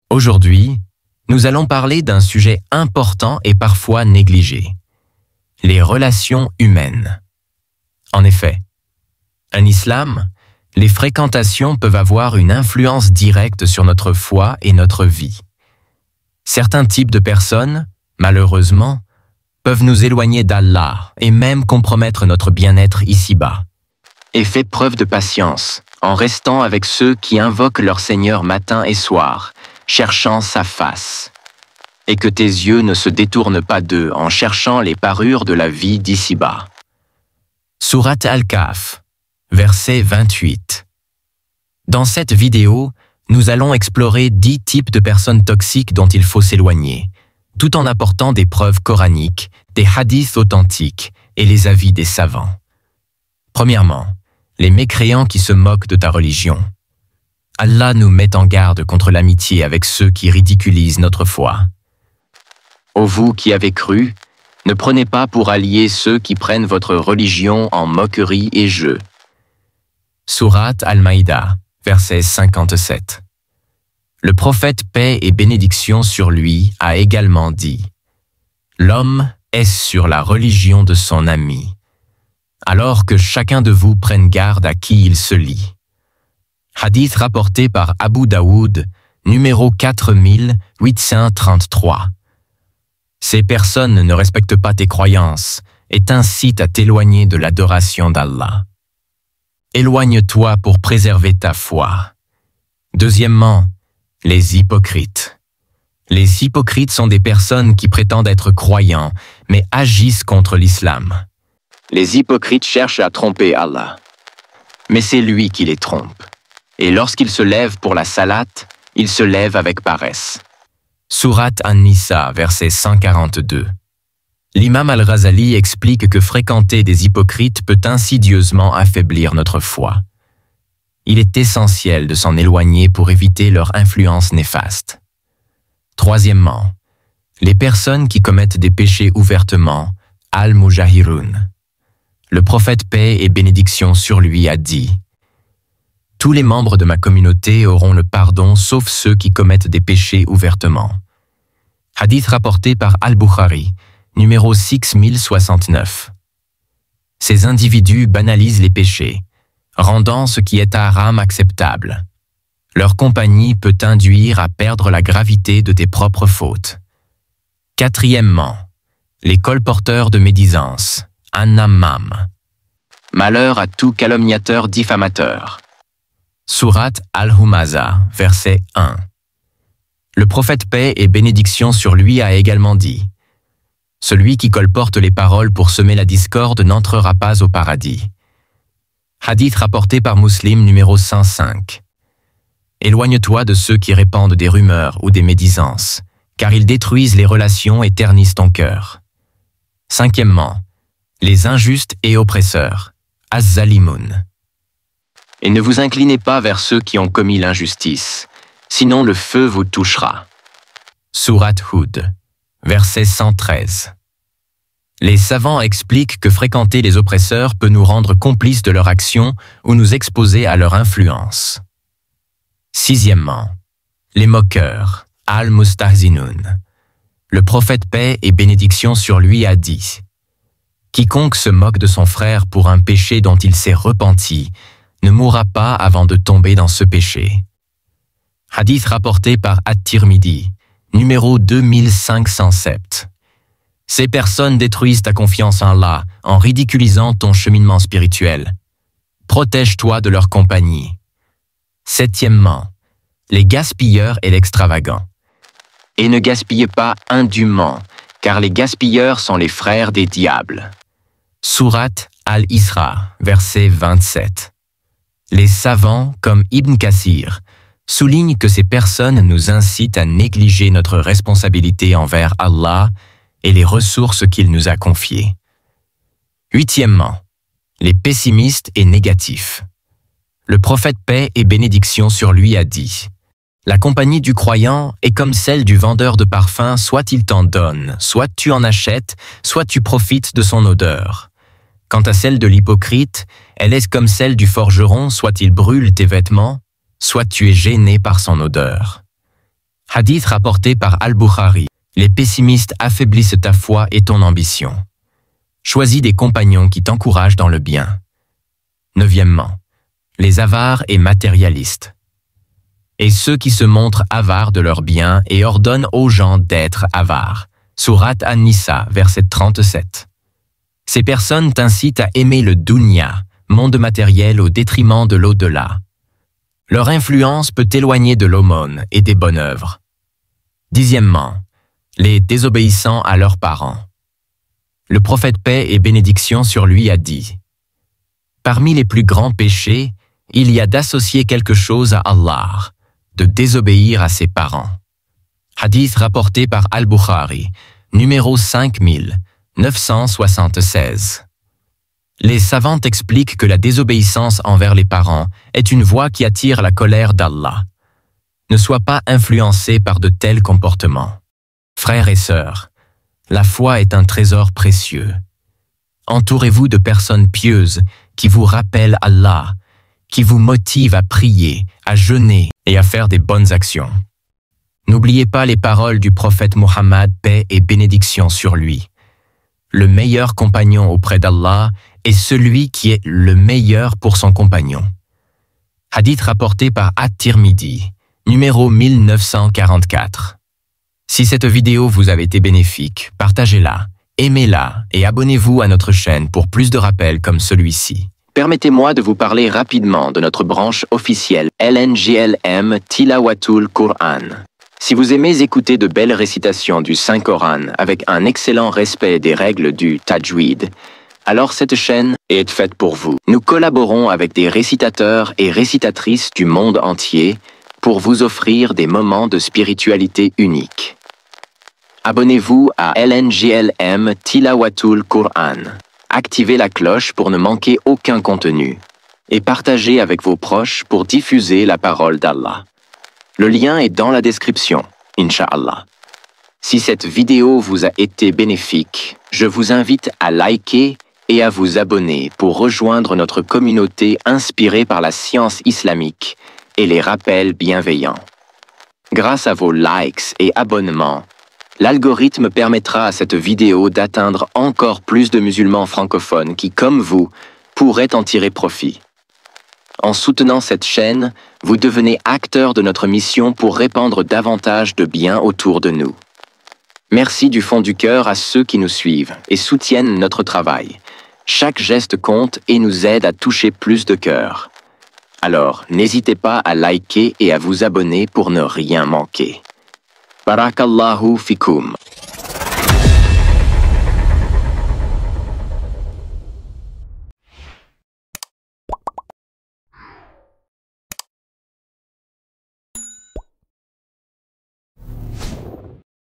Aujourd'hui, nous allons parler d'un sujet important et parfois négligé, les relations humaines. En effet, en islam, les fréquentations peuvent avoir une influence directe sur notre foi et notre vie. Certains types de personnes, malheureusement, peuvent nous éloigner d'Allah et même compromettre notre bien-être ici-bas. Et fais preuve de patience en restant avec ceux qui invoquent leur Seigneur matin et soir, cherchant sa face. Et que tes yeux ne se détournent pas d'eux en cherchant les parures de la vie d'ici-bas. Sourate Al-Kahf, verset 28. Dans cette vidéo, nous allons explorer 10 types de personnes toxiques dont il faut s'éloigner, tout en apportant des preuves coraniques, des hadiths authentiques et les avis des savants. Premièrement, les mécréants qui se moquent de ta religion. Allah nous met en garde contre l'amitié avec ceux qui ridiculisent notre foi. Ô vous qui avez cru, ne prenez pas pour alliés ceux qui prennent votre religion en moquerie et jeu. Sourate Al-Maïda, verset 57. Le prophète paix et bénédiction sur lui a également dit « L'homme est sur la religion de son ami, alors que chacun de vous prenne garde à qui il se lie. » Hadith rapporté par Abu Daoud, numéro 4833. Ces personnes ne respectent pas tes croyances et t'incitent à t'éloigner de l'adoration d'Allah. Éloigne-toi pour préserver ta foi. Deuxièmement, les hypocrites. Les hypocrites sont des personnes qui prétendent être croyants, mais agissent contre l'islam. Les hypocrites cherchent à tromper Allah, mais c'est lui qui les trompe. Et lorsqu'ils se lèvent pour la salate, ils se lèvent avec paresse. Sourate An-Nisa, verset 142. L'imam Al-Ghazali explique que fréquenter des hypocrites peut insidieusement affaiblir notre foi. Il est essentiel de s'en éloigner pour éviter leur influence néfaste. Troisièmement, les personnes qui commettent des péchés ouvertement, Al-Mujahirun. Le prophète paix et bénédiction sur lui a dit « Tous les membres de ma communauté auront le pardon sauf ceux qui commettent des péchés ouvertement. » Hadith rapporté par Al-Bukhari, numéro 6069. Ces individus banalisent les péchés, rendant ce qui est haram acceptable. Leur compagnie peut t'induire à perdre la gravité de tes propres fautes. Quatrièmement, les colporteurs de médisance, An-Nammam. Malheur à tout calomniateur diffamateur. Sourate Al-Humaza, verset 1. Le prophète paix et bénédiction sur lui a également dit « Celui qui colporte les paroles pour semer la discorde n'entrera pas au paradis. » Hadith rapporté par Muslim numéro 105. Éloigne-toi de ceux qui répandent des rumeurs ou des médisances, car ils détruisent les relations et ternissent ton cœur. Cinquièmement, les injustes et oppresseurs, Az-Zalimun. Et ne vous inclinez pas vers ceux qui ont commis l'injustice, sinon le feu vous touchera. Sourate Hud, verset 113. Les savants expliquent que fréquenter les oppresseurs peut nous rendre complices de leur action ou nous exposer à leur influence. Sixièmement, les moqueurs, Al-Mustahzinun. Le prophète paix et bénédiction sur lui a dit « Quiconque se moque de son frère pour un péché dont il s'est repenti, ne mourra pas avant de tomber dans ce péché. » Hadith rapporté par At-Tirmidhi, numéro 2507. Ces personnes détruisent ta confiance en Allah en ridiculisant ton cheminement spirituel. Protège-toi de leur compagnie. Septièmement, les gaspilleurs et l'extravagant. Et ne gaspillez pas indûment, car les gaspilleurs sont les frères des diables. Sourate Al-Isra, verset 27. Les savants, comme Ibn Kathir, soulignent que ces personnes nous incitent à négliger notre responsabilité envers Allah et les ressources qu'il nous a confiées. Huitièmement, les pessimistes et négatifs. Le prophète paix et bénédiction sur lui a dit « La compagnie du croyant est comme celle du vendeur de parfums, soit il t'en donne, soit tu en achètes, soit tu profites de son odeur. Quant à celle de l'hypocrite, elle est comme celle du forgeron, soit il brûle tes vêtements, soit tu es gêné par son odeur. » Hadith rapporté par Al-Bukhari. Les pessimistes affaiblissent ta foi et ton ambition. Choisis des compagnons qui t'encouragent dans le bien. 9e, les avares et matérialistes. Et ceux qui se montrent avares de leurs biens et ordonnent aux gens d'être avares. Sourate An-Nisa, verset 37. Ces personnes t'incitent à aimer le dunya, monde matériel au détriment de l'au-delà. Leur influence peut t'éloigner de l'aumône et des bonnes œuvres. 10e, les désobéissants à leurs parents. Le prophète paix et bénédiction sur lui a dit: parmi les plus grands péchés, il y a d'associer quelque chose à Allah, de désobéir à ses parents. Hadith rapporté par Al-Bukhari, numéro 5976. Les savants expliquent que la désobéissance envers les parents est une voie qui attire la colère d'Allah. Ne sois pas influencé par de tels comportements. Frères et sœurs, la foi est un trésor précieux. Entourez-vous de personnes pieuses qui vous rappellent Allah, qui vous motivent à prier, à jeûner et à faire des bonnes actions. N'oubliez pas les paroles du prophète Mohammed, paix et bénédiction sur lui. Le meilleur compagnon auprès d'Allah est celui qui est le meilleur pour son compagnon. Hadith rapporté par At-Tirmidhi, numéro 1944. Si cette vidéo vous a été bénéfique, partagez-la, aimez-la et abonnez-vous à notre chaîne pour plus de rappels comme celui-ci. Permettez-moi de vous parler rapidement de notre branche officielle LNGLM Tilawatul Qur'an. Si vous aimez écouter de belles récitations du Saint-Coran avec un excellent respect des règles du Tajwid, alors cette chaîne est faite pour vous. Nous collaborons avec des récitateurs et récitatrices du monde entier pour vous offrir des moments de spiritualité uniques. Abonnez-vous à LNGLM Tilawatul Qur'an. Activez la cloche pour ne manquer aucun contenu. Et partagez avec vos proches pour diffuser la parole d'Allah. Le lien est dans la description, Inch'Allah. Si cette vidéo vous a été bénéfique, je vous invite à liker et à vous abonner pour rejoindre notre communauté inspirée par la science islamique et les rappels bienveillants. Grâce à vos likes et abonnements, l'algorithme permettra à cette vidéo d'atteindre encore plus de musulmans francophones qui, comme vous, pourraient en tirer profit. En soutenant cette chaîne, vous devenez acteur de notre mission pour répandre davantage de bien autour de nous. Merci du fond du cœur à ceux qui nous suivent et soutiennent notre travail. Chaque geste compte et nous aide à toucher plus de cœurs. Alors, n'hésitez pas à liker et à vous abonner pour ne rien manquer. Barakallahu fikoum.